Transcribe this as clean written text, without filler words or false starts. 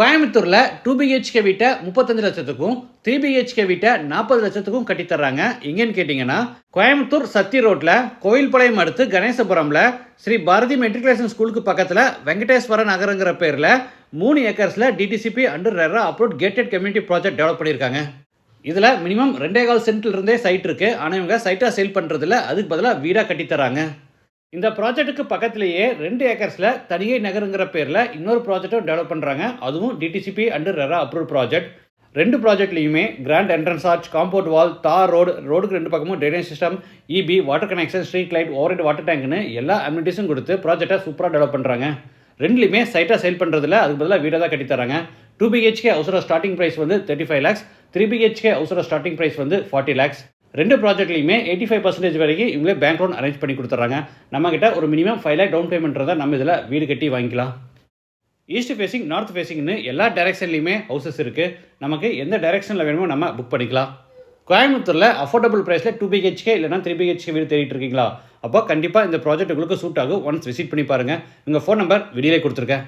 கோயம்புத்தூரில் 2 BHK வீட்டை 35 லட்சத்துக்கும் 3 BHK வீட்டை 40 லட்சத்துக்கும் கட்டித்தர்றாங்க. எங்கேன்னு கேட்டிங்கன்னா கோயம்புத்தூர் சத்தி ரோட்டில் கோயில்பாளையம் அடுத்து கணேசபுரமில் ஸ்ரீ பாரதி மெட்ரிகுலேஷன் ஸ்கூலுக்கு பக்கத்தில் வெங்கடேஸ்வர நகருங்கிற பேரில் 3 ஏக்கர்ஸில் DTCP under RERA approved gated community project develop பண்ணியிருக்காங்க. இதில் மினிமம் 2.25 சென்ட்ல இருந்தே சைட் இருக்குது. ஆனால் இவங்க சைட்டாக சேல் பண்ணுறதில்ல, அதுக்கு பதிலாக வீடாக கட்டித்தராங்க. இந்த ப்ராஜெக்ட்டுக்கு பக்கத்திலேயே 2 ஏக்கர்ஸில் தனியை நகருங்கிற பேரில் இன்னொரு ப்ராஜெக்டும் டெவலப் பண்ணுறாங்க. அதுவும் DTCP under RERA approve project. 2 ப்ராஜெக்ட்லையுமே grand entrance arch, compound wall, தார் ரோடுக்கு 2 பக்கமும் drainage system, EB, water connection, street light, over water டேங்க்னு எல்லா அம்யூனிட்டிஸும் கொடுத்து ப்ராஜெக்டை சூப்பராக டெவலப் பண்ணுறாங்க. 2லையுமே சைட்டாக சேல் பண்ணுறதில்ல, அதுக்கு பதிலாக வீடாக தான் கட்டித்தராங்க. 2 BHK ஹவுஸோட ஸ்டார்டிங் ப்ரைஸ் வந்து 35 lakhs, 3 BHK ஹவுஸோட ஸ்டார்டிங் ப்ரைஸ் வந்து 40 lakhs. 2 ப்ராஜெக்ட்லையுமே 85% வரைக்கும் இவங்களே பேங்க் லோன் அரேஞ்ச் பண்ணி கொடுத்துட்றாங்க. நம்மக்கிட்ட ஒரு மினிமம் 5 lakh டவுன் பேமெண்ட்றதை நம்ம இதில் வீடு கட்டி வாங்கிக்கலாம். ஈஸ்ட் ஃபேஸிங், நார்த் ஃபேஸிங்னு எல்லா டைரெக்ஷன்லையுமே ஹவுசஸ் இருக்குது. நமக்கு எந்த டைரெக்ஷனில் வேணுமோ நம்ம புக் பண்ணிக்கலாம். கோயம்புத்தூரில் அஃபோர்டபுள் ப்ரைஸில் 2 BHK இல்லைனா 3 BHK வீடு தேடிட்டு இருக்கீங்களா? அப்போ கண்டிப்பாக இந்த ப்ராஜெக்ட் உங்களுக்கு சூட் ஆகும். ஒன்ஸ் விசிட் பண்ணி பாருங்கள். உங்கள் ஃபோன் நம்பர் வீடியோலே கொடுத்துருக்கேன்.